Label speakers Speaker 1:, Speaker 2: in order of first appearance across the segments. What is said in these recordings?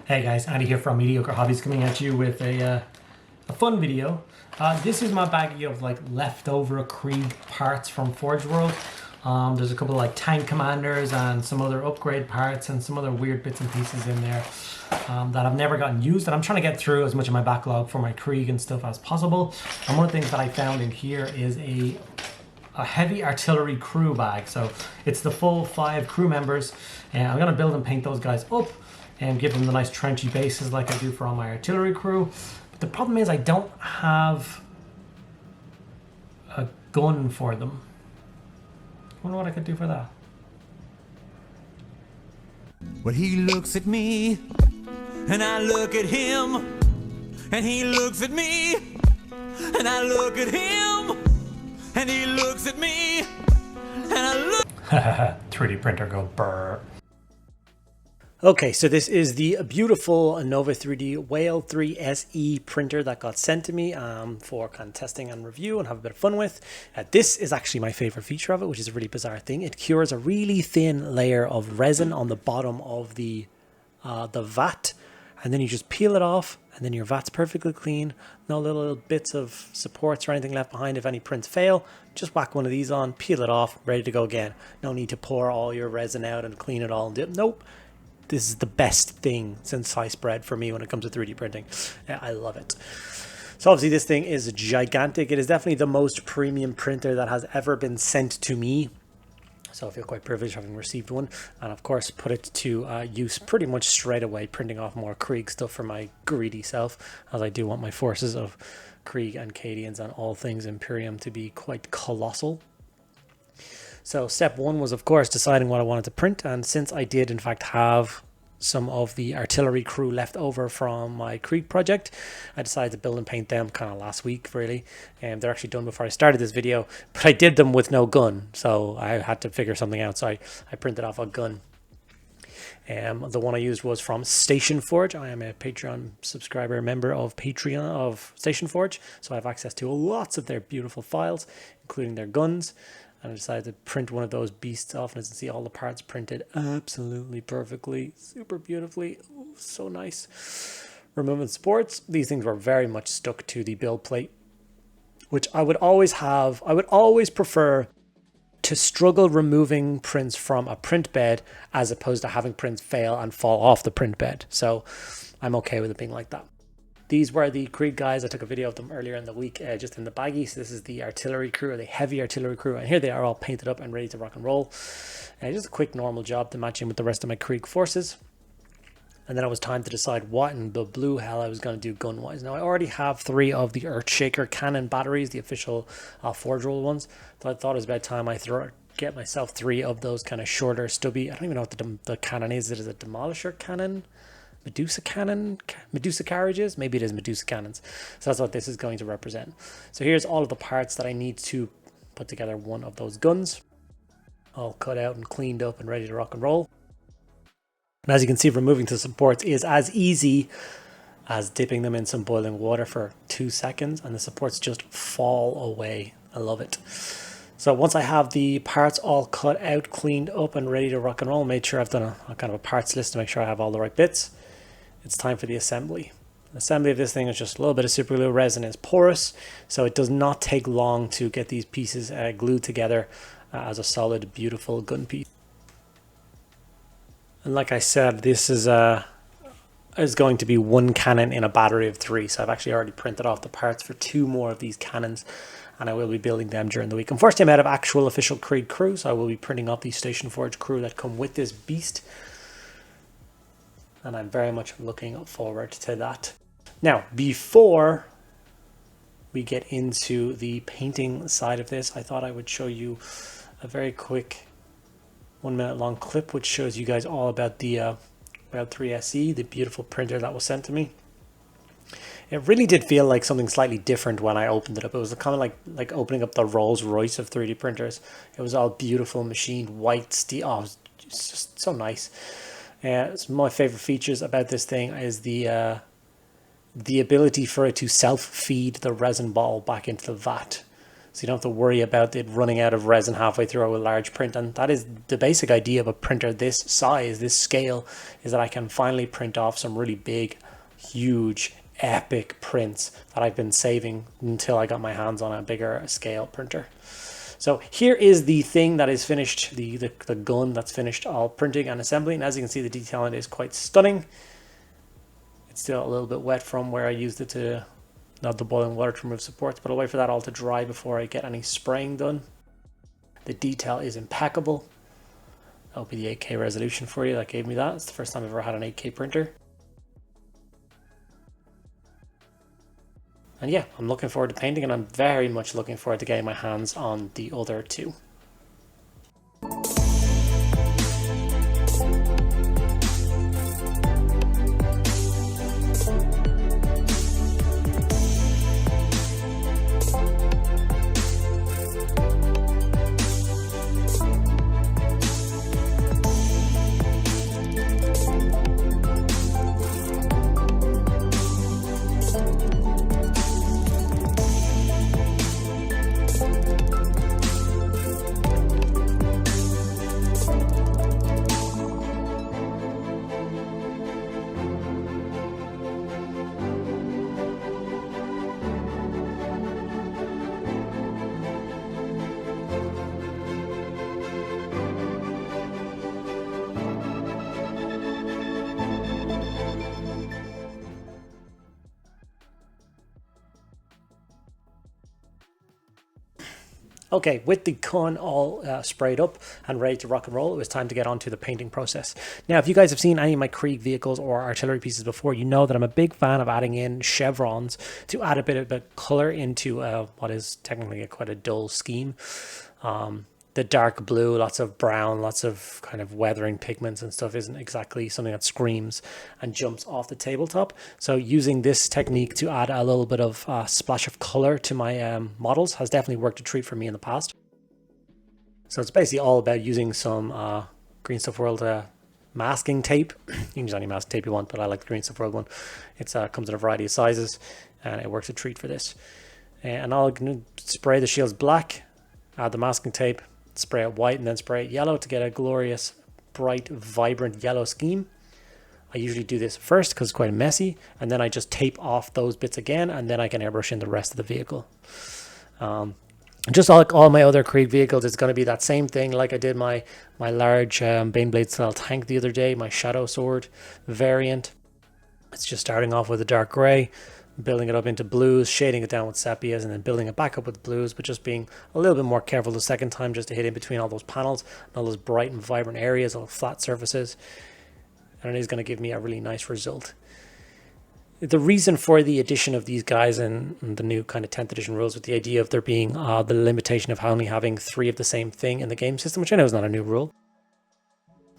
Speaker 1: Hey guys, Andy here from Mediocre Hobbies coming at you with a fun video. This is my baggie of like leftover Krieg parts from Forge World. There's a couple of like tank commanders and some other upgrade parts and some other weird bits and pieces in there that I've never gotten used, and I'm trying to get through as much of my backlog for my Krieg and stuff as possible. And one of the things that I found in here is a heavy artillery crew bag. So it's the full 5 crew members, and I'm going to build and paint those guys up and give them the nice trenchy bases like I do for all my artillery crew. But the problem is I don't have a gun for them. I wonder what I could do for that.
Speaker 2: Well, he looks at me, and I look at him, and he looks at me, and I look at him, and he looks at me, and I look.
Speaker 1: 3D printer go brr.
Speaker 3: Okay, so this is the beautiful NOVA3D Whale3 SE printer that got sent to me for kind of testing and review and have a bit of fun with. This is actually my favorite feature of it, which is a really bizarre thing. It cures a really thin layer of resin on the bottom of the vat, and then you just peel it off, and then your vat's perfectly clean. No little bits of supports or anything left behind if any prints fail. Just whack one of these on, peel it off, ready to go again. No need to pour all your resin out and clean it all. Nope. This is the best thing since sliced bread for me when it comes to 3D printing. I love it. So obviously this thing is gigantic. It is definitely the most premium printer that has ever been sent to me. So I feel quite privileged having received one. And of course put it to use pretty much straight away, printing off more Krieg stuff for my greedy self, as I do want my forces of Krieg and Cadians and all things Imperium to be quite colossal. So step one was, of course, deciding what I wanted to print. And since I did, in fact, have some of the artillery crew left over from my Krieg project, I decided to build and paint them kind of last week, really. And they're actually done before I started this video. But I did them with no gun, so I had to figure something out. So I printed off a gun. The one I used was from Station Forge. I am a Patreon subscriber, member of Patreon of Station Forge. So I have access to lots of their beautiful files, including their guns. And I decided to print one of those beasts off, and as you can see, all the parts printed absolutely perfectly, super beautifully. Ooh, so nice. Removing supports. These things were very much stuck to the build plate, which I would always have. I would always prefer to struggle removing prints from a print bed as opposed to having prints fail and fall off the print bed. So I'm okay with it being like that. These were the Krieg guys. I took a video of them earlier in the week, just in the baggie. So this is the artillery crew, or the heavy artillery crew. And here they are all painted up and ready to rock and roll. Just a quick normal job to match in with the rest of my Krieg forces. And then it was time to decide what in the blue hell I was going to do gun-wise. Now, I already have 3 of the Earthshaker cannon batteries, the official Forge World ones. So I thought it was about time I get myself 3 of those kind of shorter, stubby. I don't even know what the cannon is. Is it a Demolisher cannon? Medusa cannon, Medusa carriages, maybe it is Medusa cannons. So that's what this is going to represent. So here's all of the parts that I need to put together one of those guns, all cut out and cleaned up and ready to rock and roll. And as you can see, removing the supports is as easy as dipping them in some boiling water for 2 seconds, and the supports just fall away. I love it. So once I have the parts all cut out, cleaned up and ready to rock and roll, made sure I've done a kind of a parts list to make sure I have all the right bits, it's time for the assembly. The assembly of this thing is just a little bit of super glue. Resin is porous, so it does not take long to get these pieces glued together as a solid, beautiful gun piece. And like I said, this is going to be 1 cannon in a battery of 3. So I've actually already printed off the parts for 2 more of these cannons, and I will be building them during the week. Unfortunately, I'm out of actual official Krieg crew, so I will be printing off the Station Forge crew that come with this beast. And I'm very much looking forward to that. Now, before we get into the painting side of this, I thought I would show you a very quick 1-minute long clip which shows you guys all about the Whale3 SE, the beautiful printer that was sent to me. It really did feel like something slightly different when I opened it up. It was kind of like opening up the Rolls Royce of 3D printers. It was all beautiful, machined white steel. Oh, it was just so nice. Some of my favorite features about this thing is the ability for it to self-feed the resin ball back into the vat. So you don't have to worry about it running out of resin halfway through a large print. And that is the basic idea of a printer this size, this scale, is that I can finally print off some really big, huge, epic prints that I've been saving until I got my hands on a bigger scale printer. So here is the thing that is finished, the gun that's finished all printing and assembling. As you can see, the detail on it is quite stunning. It's still a little bit wet from where I used it to, not the boiling water to remove supports, but I'll wait for that all to dry before I get any spraying done. The detail is impeccable. That'll be the 8K resolution for you. That gave me that. It's the first time I've ever had an 8K printer. And yeah, I'm looking forward to painting, and I'm very much looking forward to getting my hands on the other two. Okay, with the gun all sprayed up and ready to rock and roll, it was time to get on to the painting process. Now, if you guys have seen any of my Krieg vehicles or artillery pieces before, you know that I'm a big fan of adding in chevrons to add a bit of color into what is technically quite a dull scheme. The dark blue, lots of brown, lots of kind of weathering pigments and stuff isn't exactly something that screams and jumps off the tabletop. So using this technique to add a little bit of splash of color to my models has definitely worked a treat for me in the past. So it's basically all about using some Green Stuff World masking tape. You can use any masking tape you want, but I like the Green Stuff World one. It comes in a variety of sizes, and it works a treat for this. And I'll spray the shields black, add the masking tape, spray it white, and then spray it yellow to get a glorious, bright, vibrant yellow scheme. I usually do this first because it's quite messy, and then I just tape off those bits again, and then I can airbrush in the rest of the vehicle. Just like all my other Krieg vehicles, it's going to be that same thing like I did my large Baneblade style tank the other day, my Shadow Sword variant. It's just starting off with a dark grey, building it up into blues, shading it down with sepias, and then building it back up with blues, but just being a little bit more careful the second time just to hit in between all those panels and all those bright and vibrant areas, all the flat surfaces. And it is going to give me a really nice result. The reason for the addition of these guys and the new kind of 10th edition rules with the idea of there being the limitation of only having 3 of the same thing in the game system, which I know is not a new rule.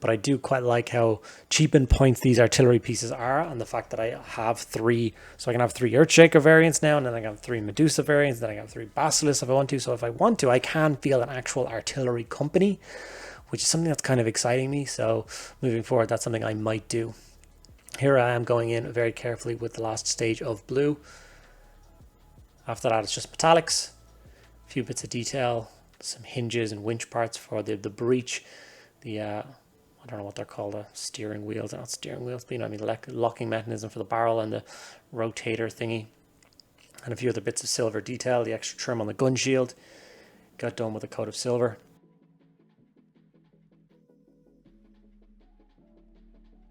Speaker 3: But I do quite like how cheap in points these artillery pieces are, and the fact that I have 3, so I can have 3 Earthshaker variants now, and then I can have 3 Medusa variants, and then I can have 3 Basilisks if I want to. So if I want to, I can feel an actual artillery company, which is something that's kind of exciting me. So moving forward, that's something I might do. Here I am going in very carefully with the last stage of blue. After that, it's just metallics, a few bits of detail, some hinges and winch parts for the breech, I don't know what they're called, steering wheels, not steering wheels, but you know what I mean, locking mechanism for the barrel and the rotator thingy. And a few other bits of silver detail, the extra trim on the gun shield. Got done with a coat of silver.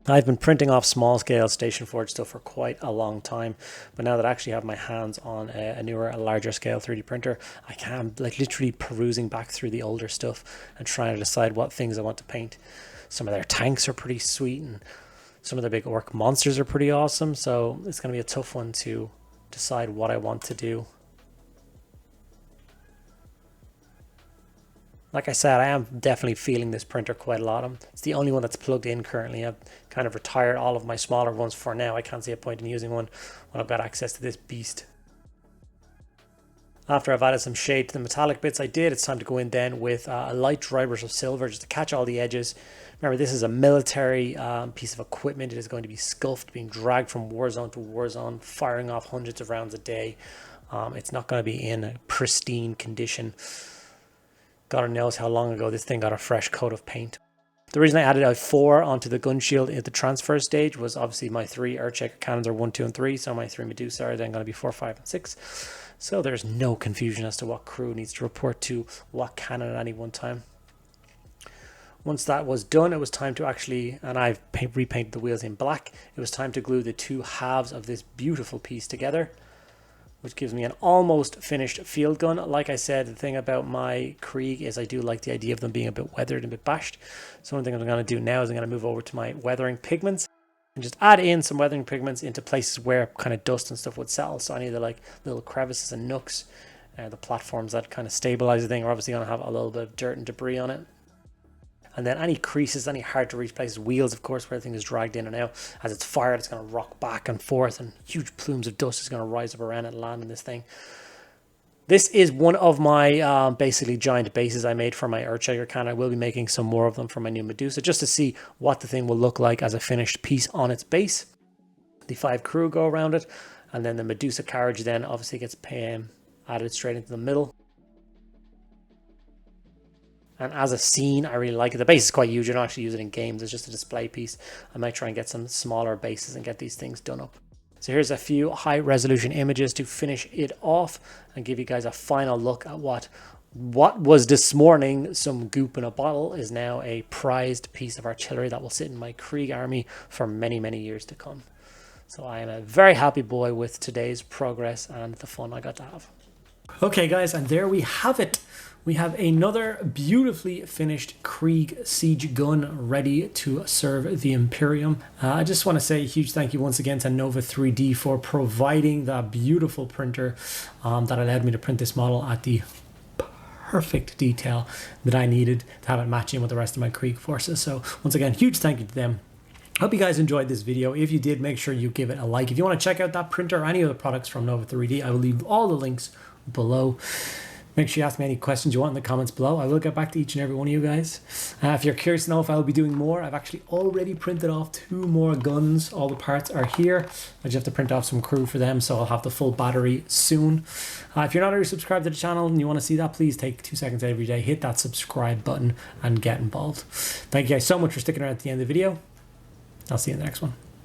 Speaker 3: I've been printing off small scale station forge stuff for quite a long time, but now that I actually have my hands on a newer, a larger scale 3D printer, I can literally perusing back through the older stuff and trying to decide what things I want to paint. Some of their tanks are pretty sweet, and some of the big orc monsters are pretty awesome, so it's going to be a tough one to decide what I want to do. Like I said, I am definitely feeling this printer quite a lot. It's the only one that's plugged in currently. I've kind of retired all of my smaller ones for now. I can't see a point in using one when I've got access to this beast. After I've added some shade to the metallic bits it's time to go in then with a light dry brush of silver just to catch all the edges. Remember, this is a military piece of equipment. It is going to be scuffed, being dragged from war zone to war zone, firing off hundreds of rounds a day. It's not going to be in a pristine condition. God knows how long ago this thing got a fresh coat of paint. The reason I added out 4 onto the gun shield at the transfer stage was obviously my 3 Earthshaker cannons are 1, 2, and 3, so my 3 Medusa are then going to be 4, 5, and 6. So there's no confusion as to what crew needs to report to what cannon at any one time. Once that was done, it was time to actually, and I've repainted the wheels in black, it was time to glue the 2 halves of this beautiful piece together, which gives me an almost finished field gun. Like I said, the thing about my Krieg is I do like the idea of them being a bit weathered and a bit bashed. So one thing I'm going to do now is I'm going to move over to my weathering pigments and just add in some weathering pigments into places where kind of dust and stuff would settle. So any of the like little crevices and nooks, the platforms that kind of stabilize the thing are obviously going to have a little bit of dirt and debris on it. And then any creases, any hard to reach places, wheels, of course, where everything is dragged in and out. As it's fired, it's going to rock back and forth, and huge plumes of dust is going to rise up around it and land in this thing. This is one of my basically giant bases I made for my Earthshaker cannon. I will be making some more of them for my new Medusa, just to see what the thing will look like as a finished piece on its base. The 5 crew go around it, and then the Medusa carriage then obviously gets added straight into the middle. And as a scene, I really like it. The base is quite huge. You don't actually use it in games. It's just a display piece. I might try and get some smaller bases and get these things done up. So here's a few high resolution images to finish it off and give you guys a final look at what was this morning some goop in a bottle is now a prized piece of artillery that will sit in my Krieg army for many, many years to come. So I am a very happy boy with today's progress and the fun I got to have.
Speaker 1: Okay guys, and there we have it. We have another beautifully finished Krieg siege gun ready to serve the Imperium. I just want to say a huge thank you once again to NOVA3D for providing that beautiful printer that allowed me to print this model at the perfect detail that I needed to have it matching with the rest of my Krieg forces. So once again, huge thank you to them. Hope you guys enjoyed this video. If you did, make sure you give it a like. If you want to check out that printer or any other products from NOVA3D, I will leave all the links below. Make sure you ask me any questions you want in the comments below. I will get back to each and every one of you guys. If you're curious to know if I'll be doing more, I've actually already printed off 2 more guns. All the parts are here. I just have to print off some crew for them, so I'll have the full battery soon. If you're not already subscribed to the channel and you want to see that, please take 2 seconds every day, hit that subscribe button and get involved. Thank you guys so much for sticking around at the end of the video. I'll see you in the next one.